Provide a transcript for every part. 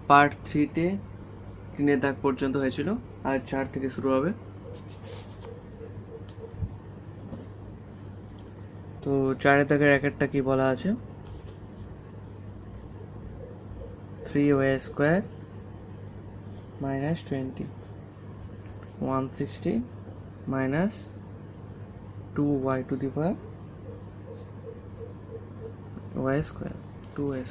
Part 3-তে 3-এর দাগ পর্যন্ত হয়েছিল, আর 4 থেকে শুরু হবে। তো 4-এর দাগের একটা কি বলা আছে, 3y² - 20 160 minus 2y² y², 2y²।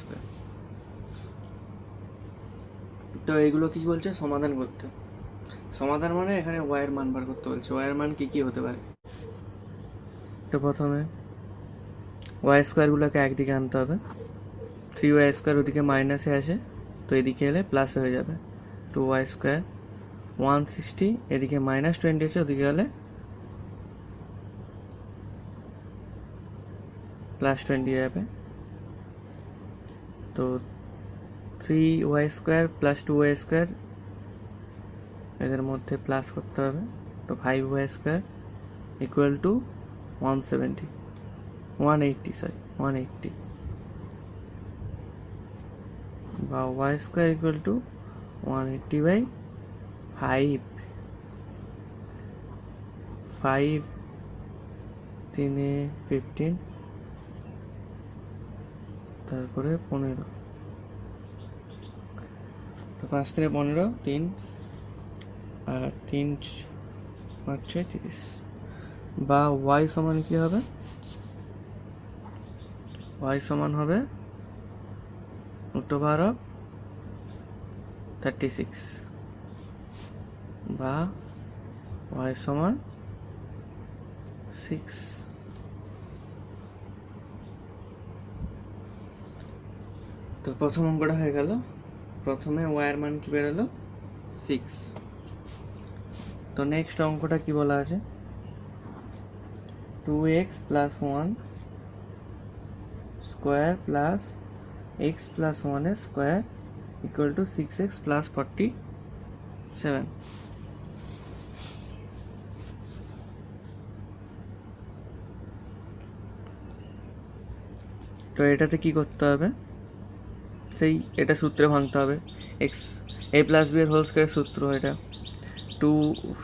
তো এইগুলো কি বলছে, সমাধান করতে। সমাধান মানে এখানে y এর মান বার করতে বলছে। y এর মান কি কি হতে পারে। তো প্রথমে y² গুলোকে একদিকে আনতে হবে। 3y² ওদিকে মাইনাসে আছে, তো এদিকে এলে প্লাসে হয়ে যাবে। 2y², 160 এদিকে -20 আছে, ওদিকে গেলে +20 যাবে। তো 3y² + 2y² এদের মধ্যে প্লাস করতে হবে। তো 5y² = 180 বা y² = 180/5 5 3 15 তারপরে 15, তো 5 3 15 3 আর 3 5 6 30, বা y সমান কি হবে, y সমান হবে √36, বা y সমান 6। তো প্রথম অঙ্কটা হয়ে গেল। প্রথমে y এর মান কি বেরোলো, 6। তো নেক্সট অঙ্কটা কি বলা আছে, 2x + 1 স্কোয়ার প্লাস x + 1 এর স্কোয়ার = 6x + 47। তো এটাতে কি করতে হবে, সেই এটা সূত্রে ভাঙতে হবে। x a + b এর হোল স্কোয়ার সূত্র এটা, 2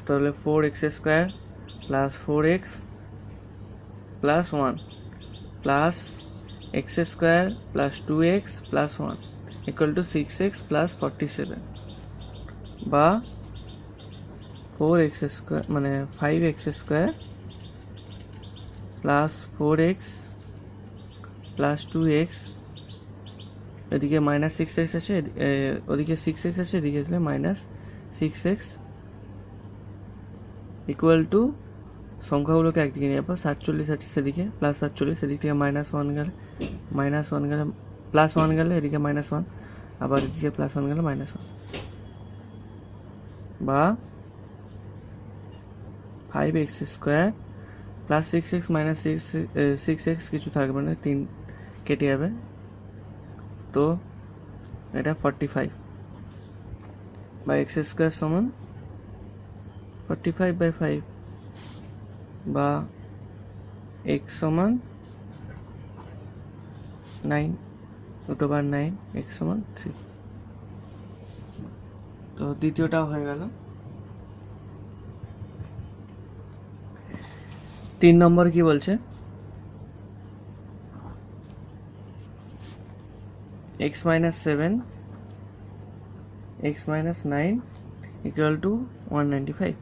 তাহলে 4x² + 4x + 1 plus x² + 2x + 1 = 6x + 47, বা 4x² মানে 5x² + 4x + 2x, এদিকে -6x আছে, ওদিকে 6x আছে, এদিকে আসলে -6x = সংখ্যাগুলোকে একদিকে নিয়ে যাবো। 47 আছে সেদিকে, +47, সেদিক থেকে -1 গেলে +1 গেলে এদিকে -1, আবার এদিকে +1 গেলে -1, বা 5x² + 6x - 6x কিছু থাকবে না, 3 কেটে যাবে, তো এটা 45, বা x² সমান 45/5, বা x সমান 9 √9, x সমান 3। তো দ্বিতীয়টাও হয়ে গেল। 3 নম্বর কি বলছে, x - 7 x - 9 = 195।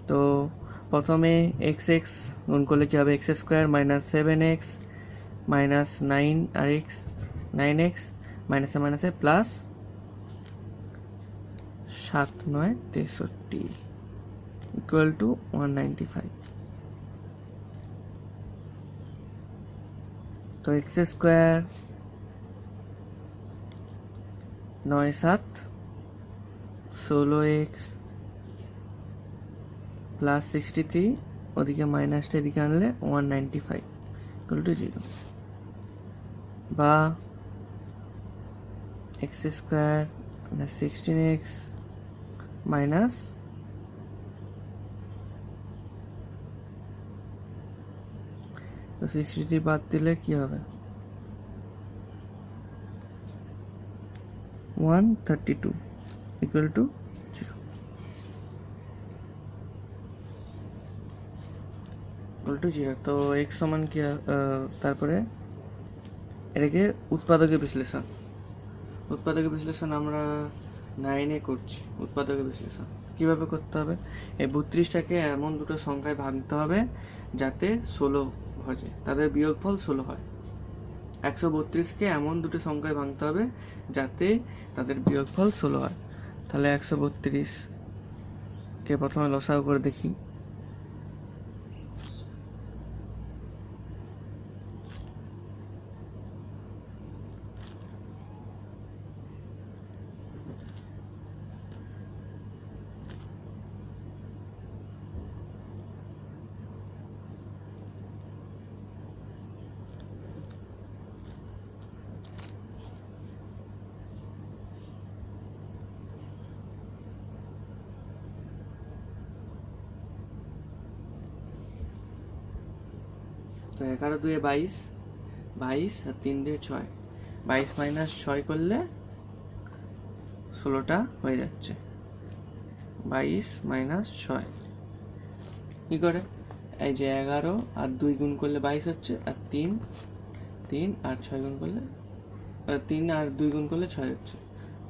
তো প্রথমে x গুণ করলে কি হবে, x² - 7x -9 আর x 9x মাইনাসে মাইনাসে প্লাস 7 9 63 = 195। তো x² 9 7 16x + 63, ওদিকে মাইনাসটা এদিকে আনলে 195 = 0, বা x² - 16x মাইনাস তো 63 বাদ দিলে কি হবে, 132 ইকুয়াল টু 0 ইকুয়াল টু 0। তো এক্স সমান কি তারপরে এটাকে উৎপাদকের বিশ্লেষণ আমরা 9-এ করছি। উৎপাদকের বিশ্লেষণ কীভাবে করতে হবে? এই 32টাকে এমন দুটো সংখ্যায় ভাঙতে হবে যাতে 16 ভাজে, তাদের বিয়োগফল 16 হয়। 132কে এমন দুটো সংখ্যায় ভাঙতে হবে যাতে তাদের বিয়োগফল 16 হয়। তাহলে 132কে প্রথমে লসাগু করে দেখি। তো 11 2 22, 22 আর 3 2 6, 22 মাইনাস 6 করলে 16টা হয়ে যাচ্ছে। 22 মাইনাস 6 কি করে? এই যে 11 আর 2 গুণ করলে 22 হচ্ছে, আর 3 আর 6 গুণ করলে 3 আর 2 গুণ করলে 6 হচ্ছে।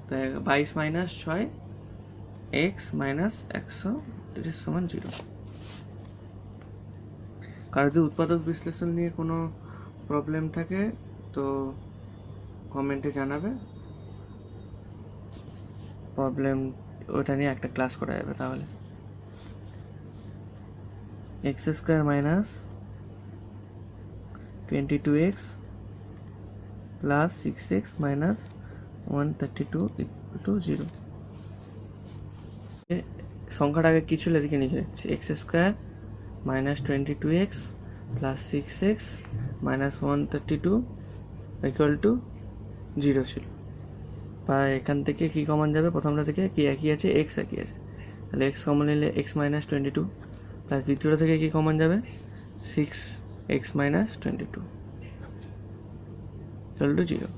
তো 22 মাইনাস 6 এক্স মাইনাস 130 সমান 0। কারো যদি উৎপাদক বিশ্লেষণ নিয়ে কোনো প্রবলেম থাকে তো কমেন্টে জানাবে, প্রবলেম ওটা নিয়ে একটা ক্লাস করা যাবে। তাহলে x square minus 22x plus 6x minus 132 equal to 0। সংখ্যাটাকে কি ছিল এদিকে নিয়ে যাচ্ছি। X square minus 22x plus 6x minus 132 equal to 0 ছিল। বা এখান থেকে কি কমন যাবে? প্রথমটা থেকে কি একই আছে, এক্স একই আছে, তাহলে এক্স কমন নিলে এক্স মাইনাস 22 প্লাস দ্বিতীয়টা থেকে কি কমন যাবে? 6x minus 22 equal to 0।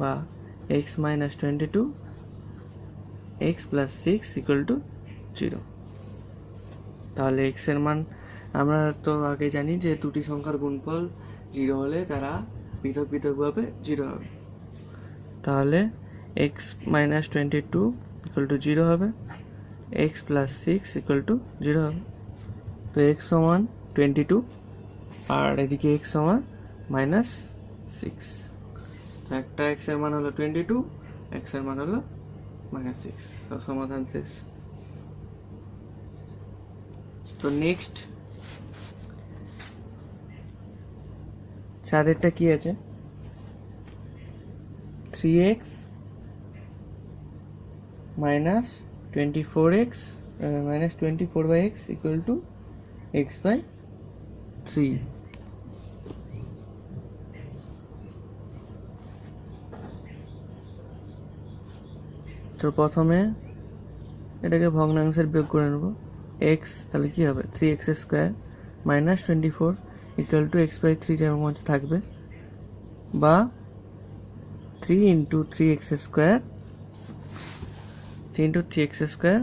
বা x minus 22 x plus 6 equal to 0। তাহলে এক্স এর মান আমরা তো আগে জানি যে দুটি সংখ্যার গুণফল 0 হলে তারা পৃথক পৃথকভাবে 0 হবে। তাহলে এক্স মাইনাস 22 ইকুয়াল টু 0 হবে, এক্স প্লাস 6 ইকুয়াল টু 0 হবে। তো এক্স সমান 22 আর এদিকে এক্স সমান মাইনাস 6। তো একটা এক্স এর মান হলো 22, এক্স এর মান হলো মাইনাস 6। সব সমাধান শেষ। তো নেক্সট 4-এরটা কি আছে? 3x minus 24x minus 24/x equal to x by 3। তো প্রথমে এটাকে ভগ্নাংশের বিয়োগ করে নেব। x তাহলে কি হবে? 3x square minus 24 equal to x by 3 যেমন মধ্যে থাকবে, বা 3 into 3x square 3 into 3x square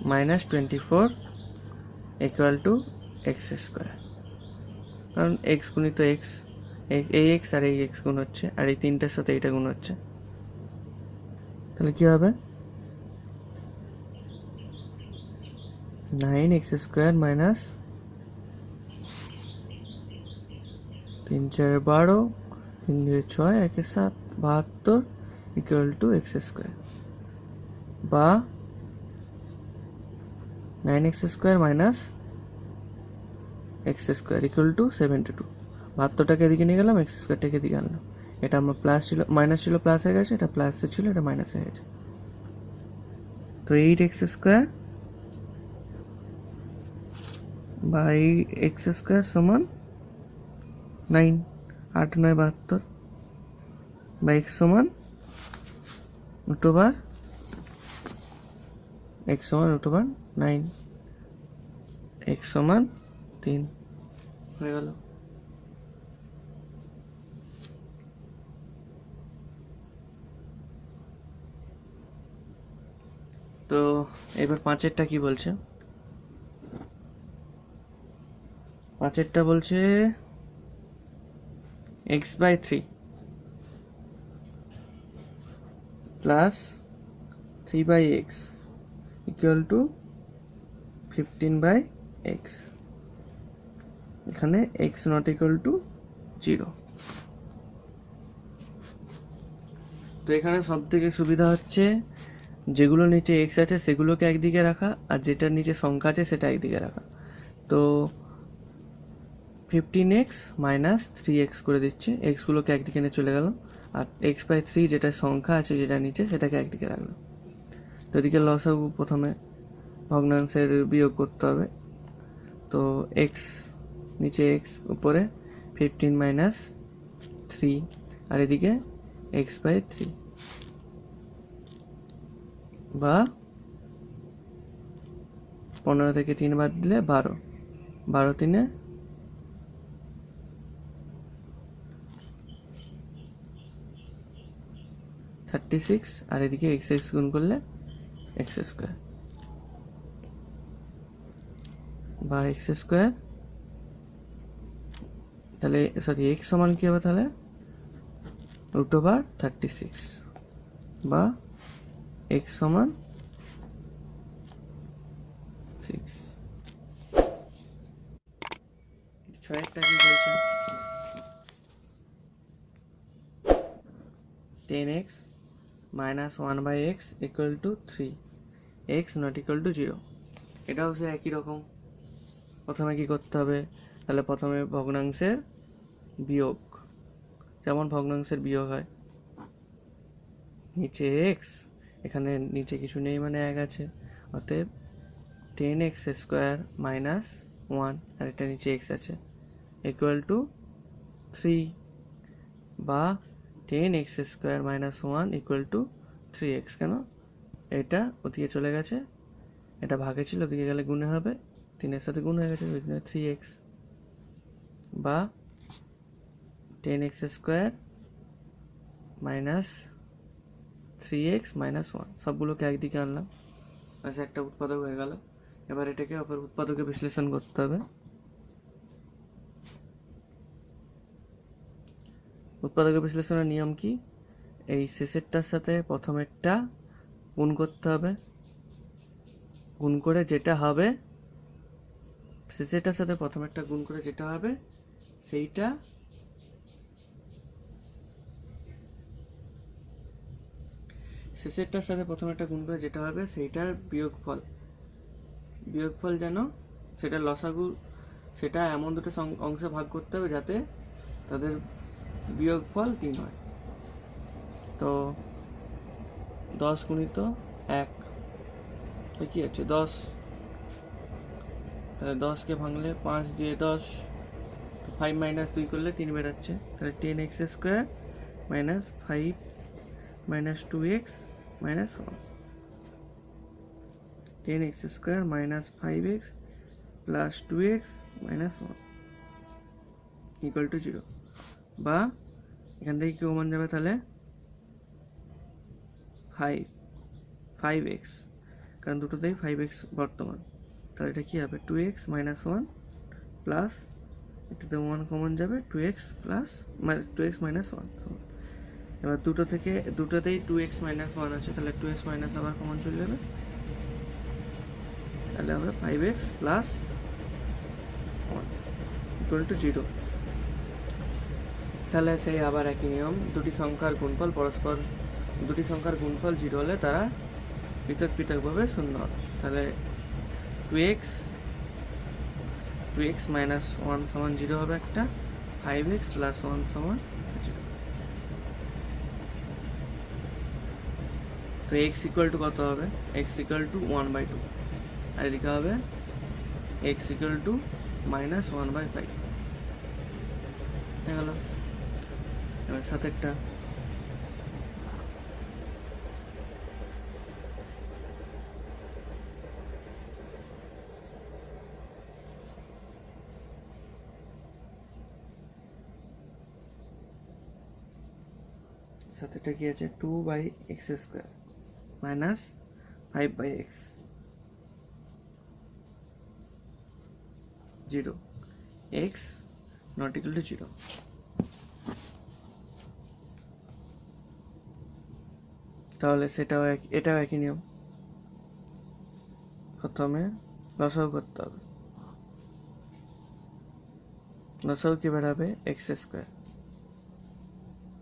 minus 24 equal to x square. কারণ এক্স গুণিত এক্স, এই এক্স আর এই এক্স গুণ হচ্ছে, আর এই তিনটার সাথে এইটা গুণ হচ্ছে। তাহলে কি হবে? 9x square minus 3 4 12 3 2 6 1 7 72 equal to x square, বা 9x square minus x square equal to 72। 72টাকে এদিকে নিয়ে গেলাম, এক্স স্কোয়ারটাকে এদিকে আনলাম। এটা আমার প্লাস ছিল, মাইনাস ছিল প্লাস হয়ে গেছে, এটা প্লাস ছিল এটা মাইনাস হয়ে গেছে। তো 8x square by x square সমান 9, 8 9 72, বা এক্স সমান √, এক্স সমান √9, এক্স সমান 3 হয়ে গেল। তো 8 + 3 = 9, 8 + 3 = 22, 8 + 3 = 24, 24 + 9 = 26, 26 + 9 = 32, 32 + 9 = 44, 44 + 9 = 46। তো এবার 5-এরটা কি বলছে? 5-এরটা বলছে x/3 plus 3/x equal to 15/x। এখানে x নট ইকুয়াল টু 0। তো এখানে সব থেকে সুবিধা হচ্ছে যেগুলো নিচে x আছে সেগুলোকে একদিকে রাখা, আর যেটার নিচে সংখ্যা আছে সেটা একদিকে রাখা। তো 15x মাইনাস 3x করে দিচ্ছে, এক্সগুলোকে একদিকে নিয়ে চলে গেল, আর x/3 যেটা সংখ্যা আছে যেটা নিচে সেটাকে একদিকে রাখলো। তো এদিকে লসাগু প্রথমে ভগ্নাংশের বিয়োগ করতে হবে। তো x নিচে x উপরে 15 মাইনাস 3, আর এদিকে x/3 বা 15 থেকে 3 বাদ দিলে 12, 12 3 36, আর এদিকে x গুণ করলে x² বা x², তাহলে সরি x সমান কি হবে তাহলে √36 বা x সমান 6। 6-টা কি বলছে? 10x minus 1/x equal to 3, x not equal to 0। এটাও সে একই রকম। প্রথমে কি করতে হবে? তাহলে প্রথমে ভগ্নাংশের বিয়োগ, যেমন ভগ্নাংশের বিয়োগ হয়, নিচে x, এখানে নিচে কিছু নেই মানে 1 আছে, অতএব 10x² মাইনাস 1, আর এটা নিচে x আছে, ইকুয়াল টু 3 বা 10x² minus 1 equal to 3x। কেন? এটা ওদিকে চলে গেছে, এটা ভাগে ছিল, ওদিকে গেলে গুণে হবে, 3-এর সাথে গুণ হয়ে গেছে, ওই জন্য 3x বা 10x² মাইনাস 3x মাইনাস 1, সবগুলোকে একদিকে আনলাম, আচ্ছা একটা উৎপাদক হয়ে গেল। এবার এটাকে অপর উৎপাদকে বিশ্লেষণ করতে হবে। উৎপাদকের বিশ্লেষণের নিয়ম কি? এই শেষেরটার সাথে প্রথমেরটা গুণ করতে হবে, গুণ করে যেটা হবে, শেষেরটার সাথে প্রথমেরটা গুণ করে যেটা হবে সেইটা শেষেরটার সাথে প্রথমেরটা গুণ করে যেটা হবে সেইটার বিয়োগফল, বিয়োগফল যেন সেটা লসাগু, সেটা এমন দুটো অংশে ভাগ করতে হবে যাতে তাদের বিয়োগফল 3 হয়। তো 10 গুণিত 1 তো কি হচ্ছে 10, তাহলে 10কে ভাঙলে 5 দিয়ে 10, তো 5 মাইনাস 2 করলে 3 বেরোচ্ছে, তাহলে 10x² minus 5 minus 2x minus 1, 10x² minus 5x plus 2x minus 1 equal to 0। বা এখান থেকে কি কমন যাবে তাহলে 5x, কারণ দুটোতেই 5x বর্তমান, তাহলে এটা কি হবে 2x মাইনাস 1 প্লাস, এটাতে 1 কমন যাবে, 2x প্লাস 2x মাইনাস 1। এবার দুটোতেই 2x মাইনাস 1 আছে, তাহলে 2x মাইনাস আবার কমন চলে যাবে, তাহলে হবে 5x প্লাস 1 ইকুয়াল টু 0। তাহলে সেই আবার একই নিয়ম, দুটি সংখ্যার গুণফল 0 হলে তারা পৃথক পৃথকভাবে শূন্য হবে। তাহলে 2x মাইনাস 1 সমান 0 হবে একটা, 5x প্লাস 1 সমান 0। তো x ইকুয়াল টু কত হবে? x ইকুয়াল টু 1/2, আর এদিকে হবে x ইকুয়াল টু মাইনাস 1/5 হয়ে গেল। এবার সাথেরটা কি আছে 2/x² minus 5/x 0 x not equal to 0। তাহলে এটাও একই নিয়ম, প্রথমে লসাগু করতে হবে। লসাগু কি বেরাবে এক্স স্কোয়ার,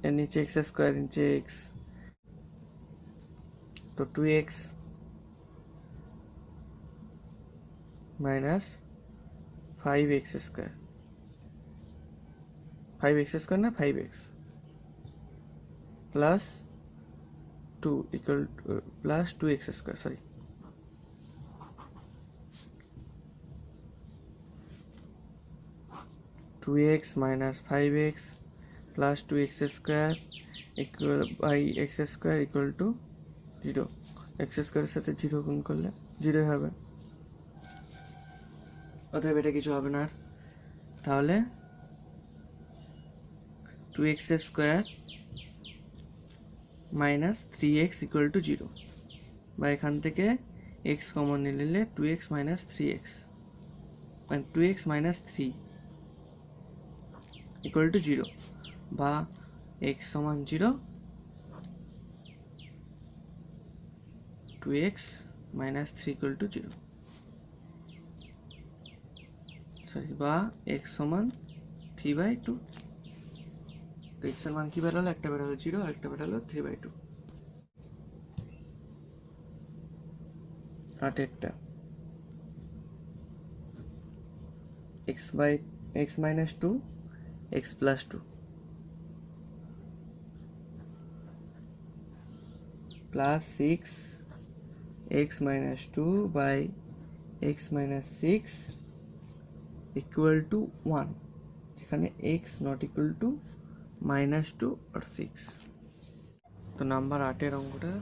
এর নিচে এক্স স্কোয়ার নিচে এক্স, তো 2x minus 5x square, 5x square না 5x plus 2 equal plus 2x square, sorry 2x minus 5x plus 2x square equal by x square equal to 0। x square এর সাথে 0 গুণ করলে 0 হবে, অতএব এটা কিছু হবে না। তাহলে 2x square minus 3x equal to 0, বা এখান থেকে x কমন নিলে 2x minus 3x মানে 2x minus 3 equal to 0, বা x সমান 0, 2x minus 3 equal to 0, sorry, বা x সমান 3/2। তো x এর মান কি বেরোলো, একটা বেরোলো 0 আর একটা বেরোলো 3/2। আটেরটা x minus 2 x plus 2 plus 6 x minus 2 by x minus 6 equal to 1, যেখানে x not equal to -2 or 6। তো নাম্বার 8 অঙ্কটা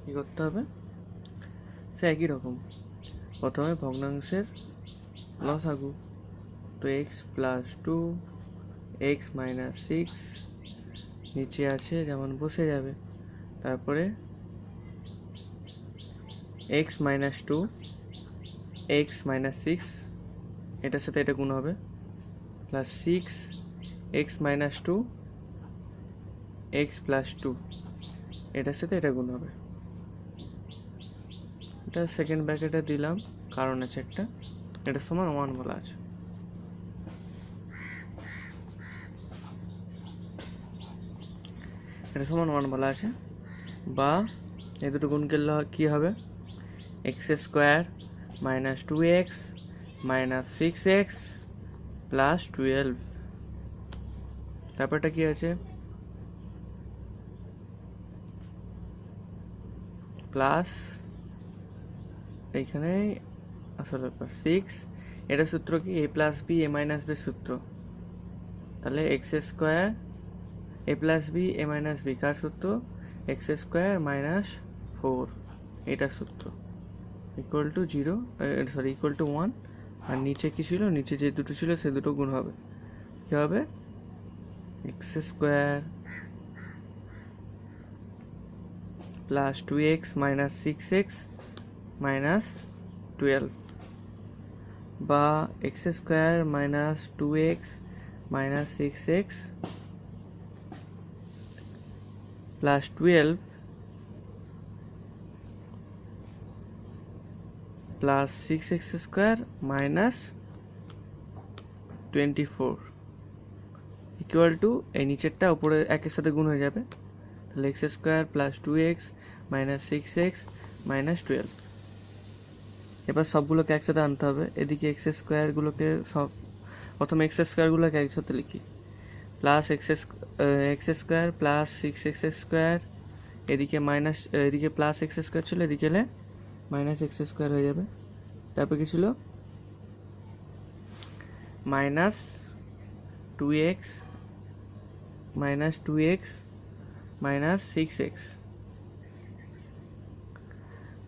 কি করতে হবে, সে একই রকম, প্রথমে ভগ্নাংশের লসাগু, তো x plus 2 x minus 6 নিচে আছে যেমন বসে যাবে, তারপরে x minus 2 x minus 6 এটার সাথে এটা গুণ হবে, plus 6 x minus 2 x plus 2 এটার সাথে এটা গুণ হবে। এটা সেকেন্ড ব্র্যাকেটে দিলাম কারণ আছে একটা, এটা সমান 1 বলা আছে। এটা সমান 1 বলা আছে, বা এই দুটো গুণ করলে কি হবে, x square minus 2x minus 6x plus 12। তারপরটা কি আছে, প্লাস এইখানে আসলে 6, এটা সূত্র কি a plus B A minus B সূত্র, তাহলে x square A plus B A minus B কার সূত্র, এক্স স্কোয়ার মাইনাস 4 এটা সূত্র, equal to 0 sorry equal to 1। আর নিচে কি ছিল, নিচে যে দুটো ছিল সে দুটো গুণ হবে, কি হবে x square plus 2x minus 6x minus 12, বা x square minus 2x minus 6x plus 12 plus 6x square minus 24 equal two, এই নিচেরটা উপরে একের সাথে গুণ হয়ে যাবে, তাহলে x square plus 2x minus 6x minus 12। এবার সবগুলোকে একসাথে আনতে হবে, এদিকে এক্স স্কোয়ারগুলোকে সব প্রথমে এক্স স্কোয়ারগুলোকে একসাথে লিখি, plus x square plus 6x square, এদিকে মাইনাস, এদিকে প্লাস এক্স স্কোয়ার ছিল, এদিকে এলে মাইনাস এক্স স্কোয়ার হয়ে যাবে। তারপর কি ছিল, minus 2x minus 2x minus 6x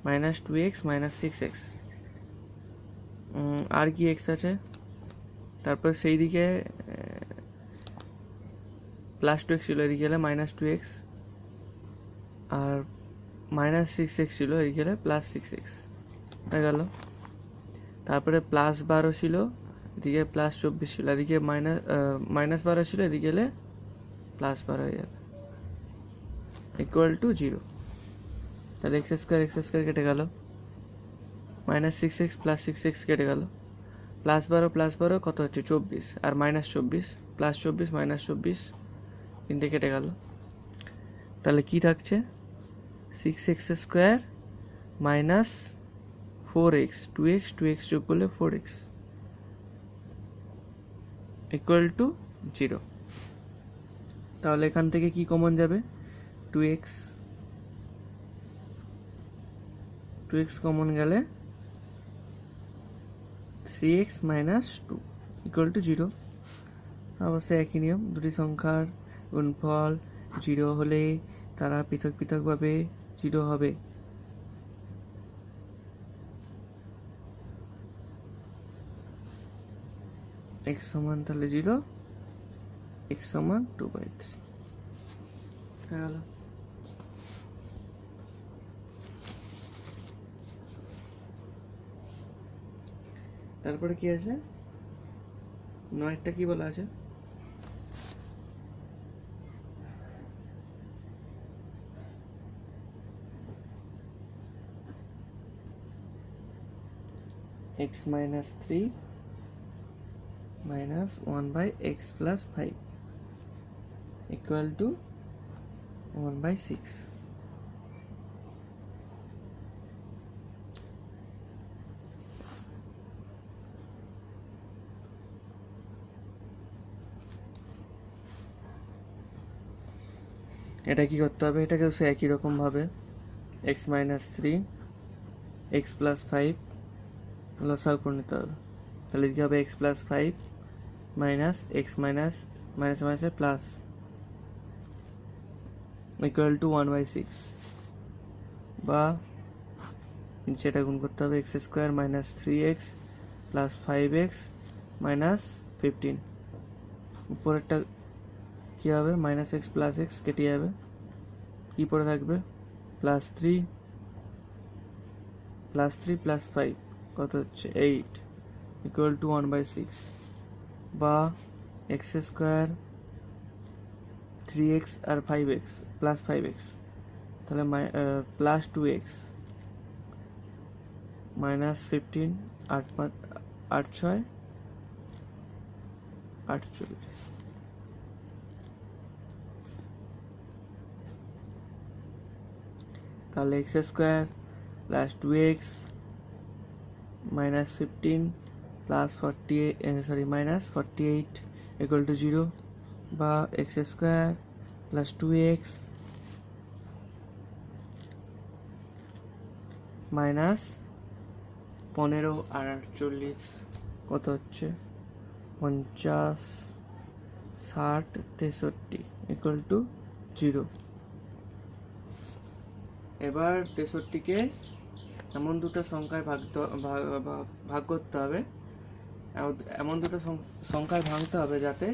minus 2x minus 6x, আর কি এক্স আছে, তারপর সেই দিকে প্লাস 2x ছিল, এদিকে এলে মাইনাস 2x আর মাইনাস সিক্স এক্স ছিল, এদিকে গেলে প্লাস সিক্স এক্স হয়ে গেল। তারপরে প্লাস 12 ছিল, এদিকে প্লাস 24 ছিল, এদিকে মাইনাস 12 ছিল, এদিকে গেলে প্লাস 12 হয়ে যাবে, ইকুয়াল টু 0। তাহলে এক্স স্কোয়ার কেটে গেল, minus six x plus six x কেটে গেল, প্লাস 12 কত হচ্ছে 24, আর মাইনাস 24, প্লাস 24 মাইনাস 24 তিনটে কেটে গেল। তাহলে কি থাকছে, six x square minus 4x, 2x যোগ করলে 4x ইকুয়াল টু 0। তাহলে এখান থেকে কি কমন যাবে, 2x কমন গেলে 3x মাইনাস 2 ইকুয়াল টু 0। অবশ্যই একই নিয়ম, দুটি সংখ্যার গুণফল 0 হলে তারা পৃথকভাবে 0 হবে। x সমান তাহলে 0, x সমান 2/3 হয়ে গেল। তারপরে কি আছে, 9টা কি বলা আছে, x minus 3 minus 1/x plus 5 equal to 1/6। এটা কি করতে হবে, এটাকেও সে একই রকম ভাবে x minus 3 x plus 5 লসাগু করে নিতে হবে। তাহলে কি হবে, x plus 5 minus x minus plus equal to 1/6, বা যেটা গুণ করতে হবে x square minus 3x plus 5x minus 15। উপরেরটা কি হবে, মাইনাস এক্স প্লাস এক্স কেটে যাবে, কি পড়ে থাকবে প্লাস 3 প্লাস 5 কত হচ্ছে 8 ইকুয়াল টু 1/6, বা এক্স স্কোয়ার 3x আর 5x প্লাস 5x, তাহলে প্লাস 2x মাইনাস 15 8 6 48। তাহলে x square plus 2x minus 15 plus 48 minus 48 equal to 0, বা x square plus 2x minus 15 আর 48 কত হচ্ছে 50 60 63 ইকুয়াল টু 0। এবার 63কে এমন দুটো সংখ্যায় ভাগ করতে হবে, এমন দুটো সংখ্যায় ভাঙতে হবে যাতে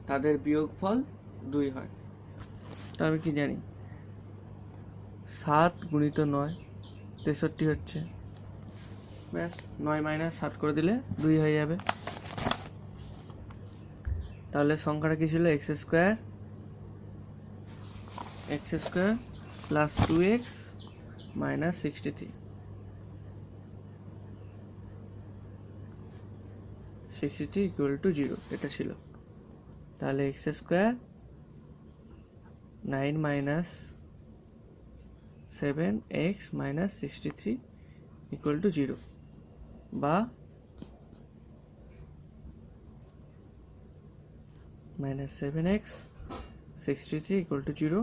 তাদের বিয়োগফল 2 হয়। তবে কি জানি 7 গুণিত 9 63 হচ্ছে, ব্যাস 9 মাইনাস 7 করে দিলে 2 হয়ে যাবে। তাহলে সংখ্যাটা কি ছিল, x square plus 2x minus 63 equal to 0 এটা ছিল। তাহলে x square 9 minus 7x minus 63 equal to 0, বা মাইনাস 7x 63 ইকুয়াল টু 0,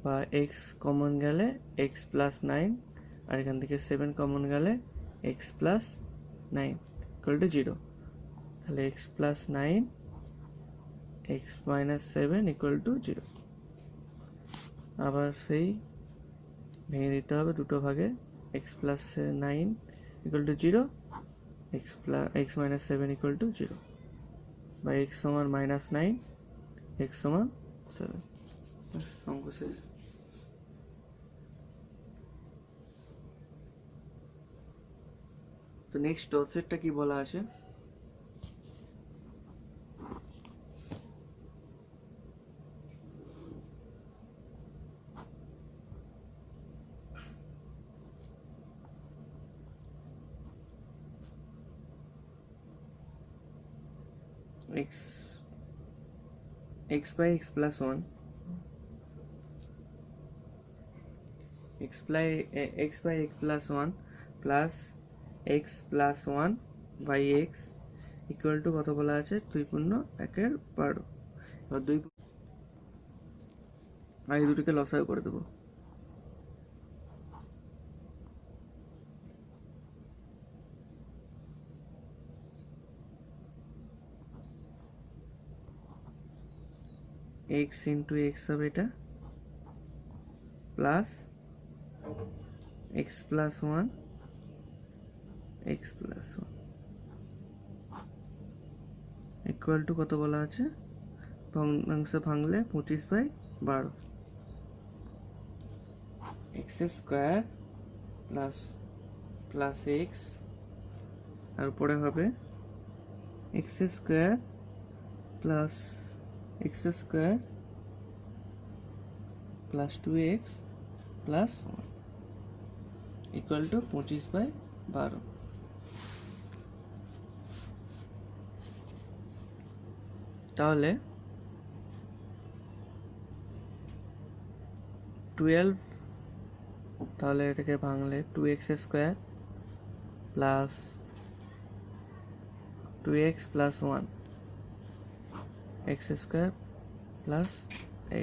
বা x কমন গেলে x প্লাস 9 আর এখান থেকে 7 কমন গেলে x প্লাস 9 ইকুয়াল টু 0। তাহলে x plus 9 x minus 7 equal to 0। আবার সেই ভেঙে দিতে হবে দুটো ভাগে, x plus 9 equal to 0, x minus 7 equal to 0, বা x সমান মাইনাস 9 x সমান 7। অঙ্ক শেষ। তো নেক্সট দশেরটা কি বলা আছে, x by x plus 1 x by x plus 1 plus x plus 1 by x equal to কত বলা আছে, 2.1/12। এবার আর এই দুটোকে লসাগু করে দেবো। x ইন্টু এক্স হবে এটা, plus x plus 1 x plus 1 equal to কত বলা আছে, ভগ্নাংশ ভাঙলে 25/12। এক্স স্কোয়ার প্লাস এক্স, আর উপরে হবে x square plus x square plus 2x plus 1 equal to 25/12। তাহলে 12, তাহলে এটাকে ভাঙলে 2x square plus 2x plus 1 x square plus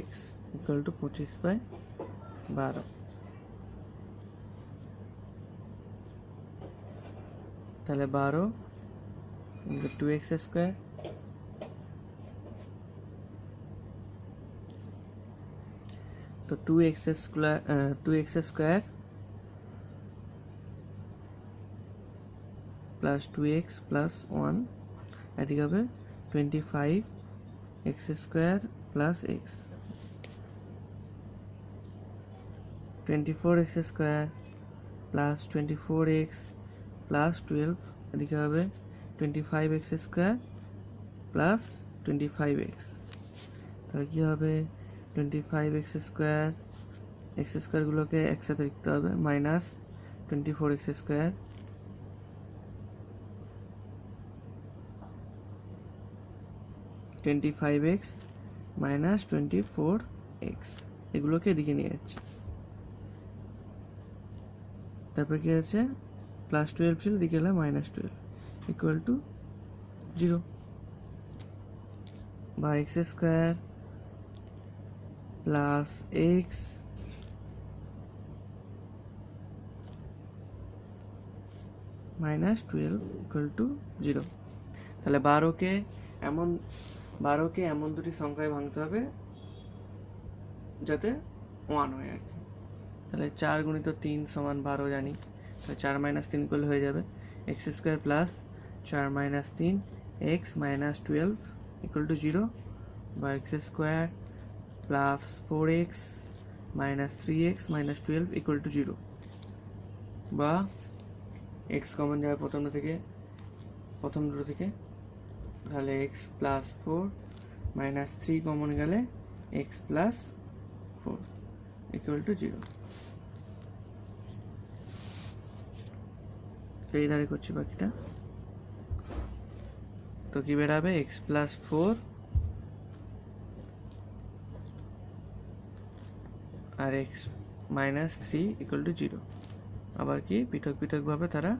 x equal to 25/12। তাহলে 12 ইন্টু 2x স্কোয়ার তো 2x square plus 2x plus 1 এদিকে হবে 25x square plus x, 24x square plus 24x plus 12 এদিকে হবে 25x স্কোয়ার প্লাস 25x। তাহলে কী হবে, 25x square x স্কোয়ারগুলোকে একসাথে লিখতে হবে, minus 24x square (25x minus 24x) এগুলোকে এদিকে নিয়ে যাচ্ছে। তারপরে কি আছে, প্লাস 12 ছিল, এদিকে এলো মাইনাস 12 ইকুয়াল টু 0 বা x square plus x minus 12 equal to 0। তাহলে 12কে এমন দুটি সংখ্যায় ভাঙতে হবে যাতে 1 হয় আর কি। তাহলে 4 গুণিত 3 সমান 12 জানি, তাহলে 4 মাইনাস 3 করলে হয়ে যাবে x square plus 4 minus 3 x minus 12 equal to 0 বা x square plus 4x minus 3x minus 12 equal to 0 বা x কমন যাবে প্রথম দুটো থেকে, তাহলে x প্লাস 4 মাইনাস 3 কমন গেলে x প্লাস 4 ইকুয়াল টু 0। এই ধারে করছি বাকিটা, তো কি বেরাবে x প্লাস 4 আর x মাইনাস 3 ইকুয়াল টু 0। আবার কি পৃথকভাবে তারা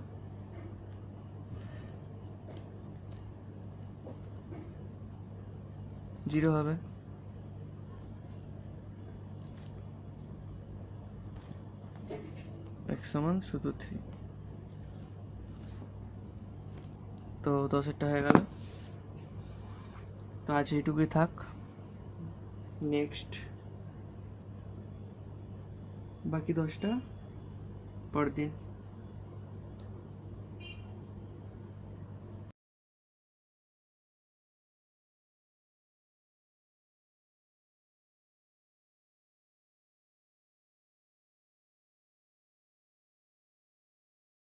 জিরো হবে। x সমান শুধু 3। তো 10টা হয়ে গেল। তো আজ এইটুকুই থাক, নেক্সট বাকি 10টা পরের দিন।